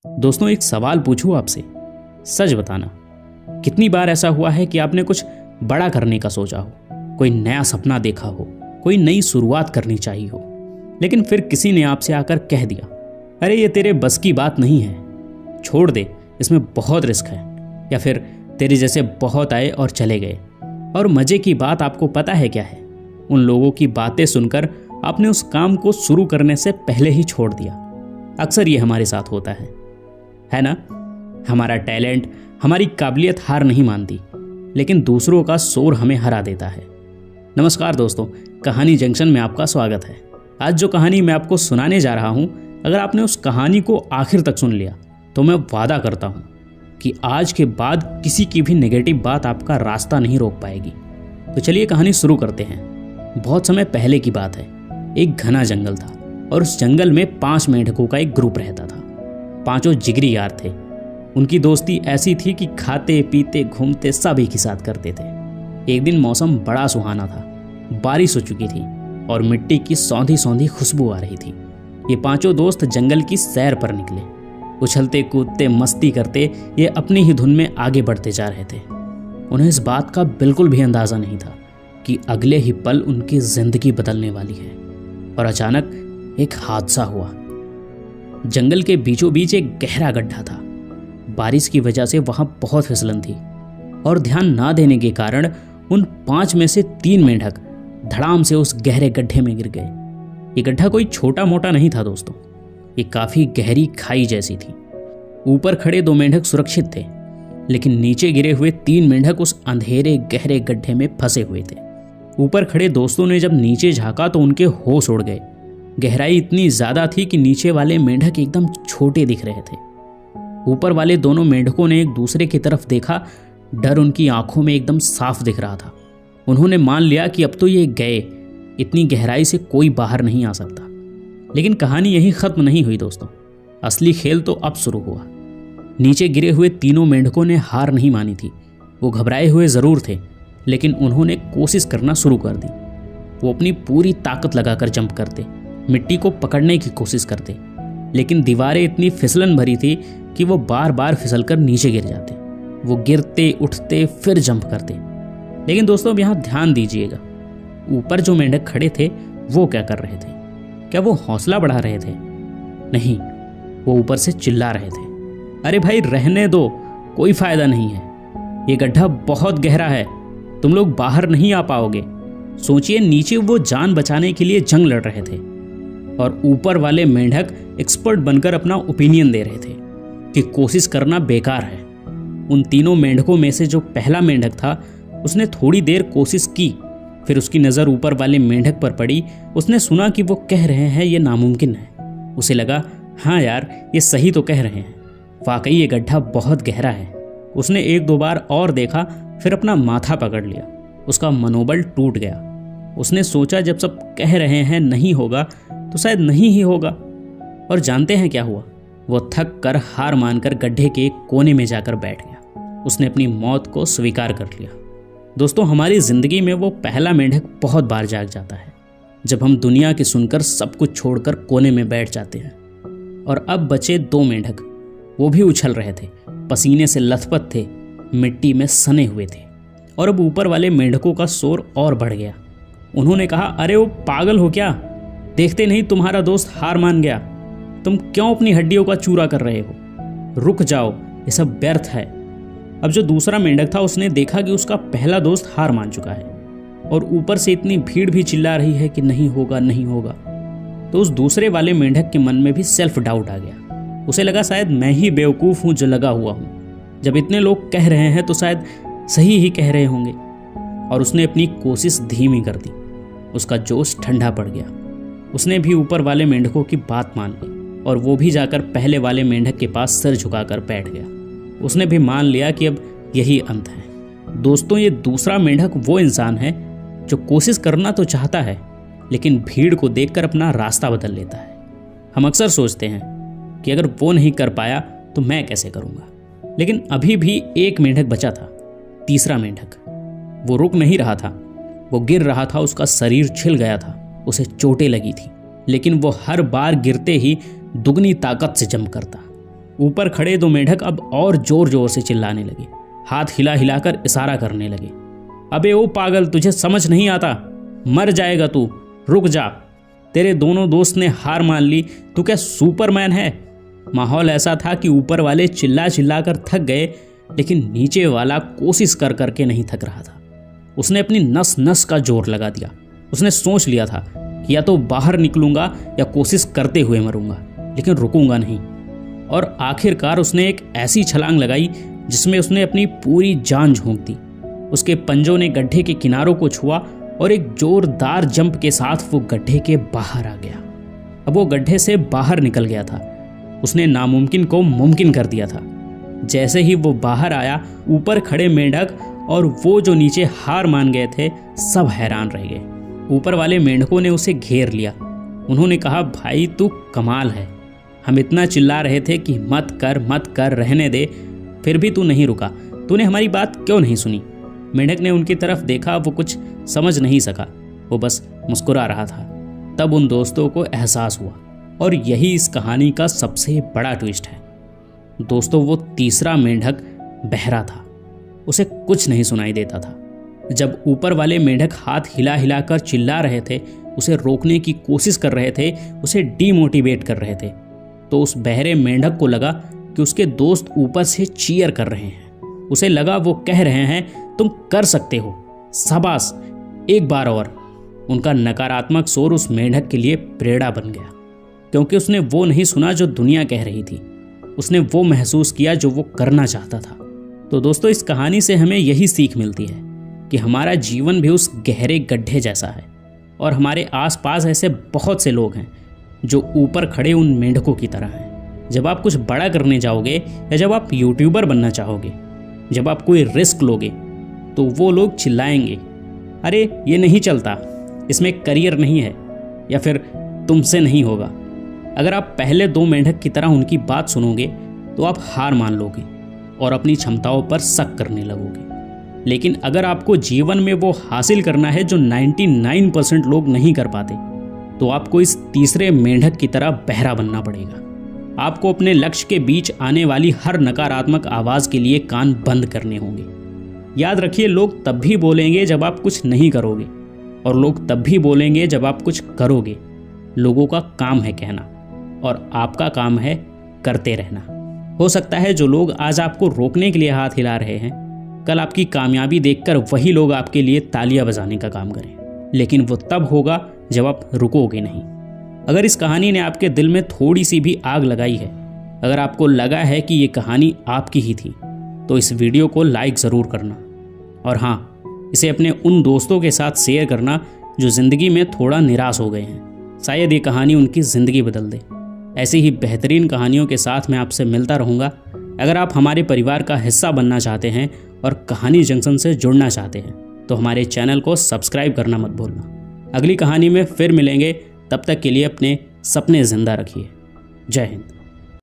दोस्तों, एक सवाल पूछूं आपसे। सच बताना, कितनी बार ऐसा हुआ है कि आपने कुछ बड़ा करने का सोचा हो, कोई नया सपना देखा हो, कोई नई शुरुआत करनी चाहिए हो, लेकिन फिर किसी ने आपसे आकर कह दिया, अरे ये तेरे बस की बात नहीं है, छोड़ दे, इसमें बहुत रिस्क है। या फिर तेरे जैसे बहुत आए और चले गए। और मजे की बात आपको पता है क्या है? उन लोगों की बातें सुनकर आपने उस काम को शुरू करने से पहले ही छोड़ दिया। अक्सर ये हमारे साथ होता है ना? हमारा टैलेंट, हमारी काबिलियत हार नहीं मानती, लेकिन दूसरों का शोर हमें हरा देता है। नमस्कार दोस्तों, कहानी जंक्शन में आपका स्वागत है। आज जो कहानी मैं आपको सुनाने जा रहा हूं, अगर आपने उस कहानी को आखिर तक सुन लिया तो मैं वादा करता हूं कि आज के बाद किसी की भी नेगेटिव बात आपका रास्ता नहीं रोक पाएगी। तो चलिए कहानी शुरू करते हैं। बहुत समय पहले की बात है। एक घना जंगल था और उस जंगल में 5 मेंढकों का एक ग्रुप रहता था। पांचों जिगरी यार थे। उनकी दोस्ती ऐसी थी कि खाते पीते घूमते सब एक ही साथ करते थे। एक दिन मौसम बड़ा सुहाना था, बारिश हो चुकी थी और मिट्टी की सौंधी सौंधी खुशबू आ रही थी। ये पांचों दोस्त जंगल की सैर पर निकले। उछलते कूदते मस्ती करते ये अपनी ही धुन में आगे बढ़ते जा रहे थे। उन्हें इस बात का बिल्कुल भी अंदाजा नहीं था कि अगले ही पल उनकी जिंदगी बदलने वाली है। और अचानक एक हादसा हुआ। जंगल के बीचों बीच एक गहरा गड्ढा था। बारिश की वजह से वहां बहुत फिसलन थी और ध्यान ना देने के कारण उन 5 में से 3 मेंढक धड़ाम से उस गहरे गड्ढे में गिर गए। ये गड्ढा कोई छोटा मोटा नहीं था दोस्तों, ये काफी गहरी खाई जैसी थी। ऊपर खड़े 2 मेंढक सुरक्षित थे, लेकिन नीचे गिरे हुए 3 मेंढक उस अंधेरे गहरे गड्ढे में फंसे हुए थे। ऊपर खड़े दोस्तों ने जब नीचे झांका तो उनके होश उड़ गए। गहराई इतनी ज्यादा थी कि नीचे वाले मेंढक एकदम छोटे दिख रहे थे। ऊपर वाले दोनों मेंढकों ने एक दूसरे की तरफ देखा। डर उनकी आंखों में एकदम साफ दिख रहा था। उन्होंने मान लिया कि अब तो ये गए, इतनी गहराई से कोई बाहर नहीं आ सकता। लेकिन कहानी यही खत्म नहीं हुई दोस्तों। असली खेल तो अब शुरू हुआ। नीचे गिरे हुए तीनों मेंढकों ने हार नहीं मानी थी। वो घबराए हुए जरूर थे, लेकिन उन्होंने कोशिश करना शुरू कर दी। वो अपनी पूरी ताकत लगाकर जंप करते, मिट्टी को पकड़ने की कोशिश करते, लेकिन दीवारें इतनी फिसलन भरी थी कि वो बार बार फिसल कर नीचे गिर जाते। वो गिरते उठते फिर जंप करते। लेकिन दोस्तों, अब यहाँ ध्यान दीजिएगा, ऊपर जो मेंढक खड़े थे वो क्या कर रहे थे? क्या वो हौसला बढ़ा रहे थे? नहीं, वो ऊपर से चिल्ला रहे थे, अरे भाई रहने दो, कोई फायदा नहीं है, ये गड्ढा बहुत गहरा है, तुम लोग बाहर नहीं आ पाओगे। सोचिए, नीचे वो जान बचाने के लिए जंग लड़ रहे थे और ऊपर वाले मेंढक एक्सपर्ट बनकर अपना ओपिनियन दे रहे थे कि कोशिश करना बेकार है। उन तीनों मेंढकों में से जो पहला मेंढक था, उसने थोड़ी देर कोशिश की, फिर उसकी नज़र ऊपर वाले मेंढक पर पड़ी। उसने सुना कि वो कह रहे हैं ये नामुमकिन है। उसे लगा, हाँ यार, ये सही तो कह रहे हैं, वाकई ये गड्ढा बहुत गहरा है। उसने 1-2 बार और देखा, फिर अपना माथा पकड़ लिया। उसका मनोबल टूट गया। उसने सोचा, जब सब कह रहे हैं नहीं होगा तो शायद नहीं ही होगा। और जानते हैं क्या हुआ? वो थक कर हार मानकर गड्ढे के एक कोने में जाकर बैठ गया। उसने अपनी मौत को स्वीकार कर लिया। दोस्तों, हमारी जिंदगी में वो पहला मेंढक बहुत बार जाग जाता है, जब हम दुनिया की सुनकर सब कुछ छोड़कर कोने में बैठ जाते हैं। और अब बचे 2 मेंढक, वो भी उछल रहे थे, पसीने से लथपथ थे, मिट्टी में सने हुए थे। और अब ऊपर वाले मेंढकों का शोर और बढ़ गया। उन्होंने कहा, अरे वो पागल हो क्या? देखते नहीं तुम्हारा दोस्त हार मान गया, तुम क्यों अपनी हड्डियों का चूरा कर रहे हो? रुक जाओ, ये सब व्यर्थ है। अब जो दूसरा मेंढक था, उसने देखा कि उसका पहला दोस्त हार मान चुका है और ऊपर से इतनी भीड़ भी चिल्ला रही है कि नहीं होगा नहीं होगा। तो उस दूसरे वाले मेंढक के मन में भी सेल्फ डाउट आ गया। उसे लगा, शायद मैं ही बेवकूफ़ हूँ जो लगा हुआ हूँ। जब इतने लोग कह रहे हैं तो शायद सही ही कह रहे होंगे। और उसने अपनी कोशिश धीमी कर दी। उसका जोश ठंडा पड़ गया। उसने भी ऊपर वाले मेंढकों की बात मान ली और वो भी जाकर पहले वाले मेंढक के पास सिर झुकाकर बैठ गया। उसने भी मान लिया कि अब यही अंत है। दोस्तों, ये दूसरा मेंढक वो इंसान है जो कोशिश करना तो चाहता है, लेकिन भीड़ को देखकर अपना रास्ता बदल लेता है। हम अक्सर सोचते हैं कि अगर वो नहीं कर पाया तो मैं कैसे करूँगा। लेकिन अभी भी एक मेंढक बचा था, तीसरा मेंढक। वो रुक नहीं रहा था, वो गिर रहा था। उसका शरीर छिल गया था, उसे चोटें लगी थी, लेकिन वो हर बार गिरते ही दुगनी ताकत से जंप करता। ऊपर खड़े दो मेंढक अब और जोर जोर से चिल्लाने लगे, हाथ हिला हिलाकर इशारा करने लगे। अबे ओ पागल, तुझे समझ नहीं आता, मर जाएगा तू, रुक जा, तेरे दोनों दोस्त ने हार मान ली, तू क्या सुपरमैन है। माहौल ऐसा था कि ऊपर वाले चिल्ला चिल्ला कर थक गए, लेकिन नीचे वाला कोशिश कर करके नहीं थक रहा था। उसने अपनी नस नस का जोर लगा दिया। उसने सोच लिया था कि या तो बाहर निकलूंगा या कोशिश करते हुए मरूंगा, लेकिन रुकूंगा नहीं। और आखिरकार उसने एक ऐसी छलांग लगाई जिसमें उसने अपनी पूरी जान झोंक दी। उसके पंजों ने गड्ढे के किनारों को छुआ और एक जोरदार जंप के साथ वो गड्ढे के बाहर आ गया। अब वो गड्ढे से बाहर निकल गया था। उसने नामुमकिन को मुमकिन कर दिया था। जैसे ही वो बाहर आया, ऊपर खड़े मेंढक और वो जो नीचे हार मान गए थे, सब हैरान रह गए। ऊपर वाले मेंढकों ने उसे घेर लिया। उन्होंने कहा, भाई तू कमाल है, हम इतना चिल्ला रहे थे कि मत कर, रहने दे, फिर भी तू नहीं रुका, तूने हमारी बात क्यों नहीं सुनी। मेंढक ने उनकी तरफ देखा, वो कुछ समझ नहीं सका, वो बस मुस्कुरा रहा था। तब उन दोस्तों को एहसास हुआ, और यही इस कहानी का सबसे बड़ा ट्विस्ट है। दोस्तों, वो तीसरा मेंढक बहरा था, उसे कुछ नहीं सुनाई देता था। जब ऊपर वाले मेंढक हाथ हिला हिला कर चिल्ला रहे थे, उसे रोकने की कोशिश कर रहे थे, उसे डीमोटिवेट कर रहे थे, तो उस बहरे मेंढक को लगा कि उसके दोस्त ऊपर से चीयर कर रहे हैं। उसे लगा वो कह रहे हैं, तुम कर सकते हो, शाबाश, एक बार और। उनका नकारात्मक शोर उस मेंढक के लिए प्रेरणा बन गया, क्योंकि उसने वो नहीं सुना जो दुनिया कह रही थी, उसने वो महसूस किया जो वो करना चाहता था। तो दोस्तों, इस कहानी से हमें यही सीख मिलती है कि हमारा जीवन भी उस गहरे गड्ढे जैसा है, और हमारे आसपास ऐसे बहुत से लोग हैं जो ऊपर खड़े उन मेंढकों की तरह हैं। जब आप कुछ बड़ा करने जाओगे या जब आप यूट्यूबर बनना चाहोगे, जब आप कोई रिस्क लोगे, तो वो लोग चिल्लाएंगे, अरे ये नहीं चलता, इसमें करियर नहीं है, या फिर तुमसे नहीं होगा। अगर आप पहले दो मेंढक की तरह उनकी बात सुनोगे तो आप हार मान लोगे और अपनी क्षमताओं पर शक करने लगोगे। लेकिन अगर आपको जीवन में वो हासिल करना है जो 99% लोग नहीं कर पाते, तो आपको इस तीसरे मेंढक की तरह बहरा बनना पड़ेगा। आपको अपने लक्ष्य के बीच आने वाली हर नकारात्मक आवाज के लिए कान बंद करने होंगे। याद रखिए, लोग तब भी बोलेंगे जब आप कुछ नहीं करोगे, और लोग तब भी बोलेंगे जब आप कुछ करोगे। लोगों का काम है कहना, और आपका काम है करते रहना। हो सकता है जो लोग आज आपको रोकने के लिए हाथ हिला रहे हैं, कल आपकी कामयाबी देखकर वही लोग आपके लिए तालियां बजाने का काम करें, लेकिन वो तब होगा जब आप रुकोगे नहीं। अगर इस कहानी ने आपके दिल में थोड़ी सी भी आग लगाई है, अगर आपको लगा है कि ये कहानी आपकी ही थी, तो इस वीडियो को लाइक ज़रूर करना, और हाँ, इसे अपने उन दोस्तों के साथ शेयर करना जो ज़िंदगी में थोड़ा निराश हो गए हैं। शायद ये कहानी उनकी ज़िंदगी बदल दे। ऐसी ही बेहतरीन कहानियों के साथ मैं आपसे मिलता रहूँगा। अगर आप हमारे परिवार का हिस्सा बनना चाहते हैं और कहानी जंक्शन से जुड़ना चाहते हैं, तो हमारे चैनल को सब्सक्राइब करना मत भूलना। अगली कहानी में फिर मिलेंगे, तब तक के लिए अपने सपने ज़िंदा रखिए। जय हिंद।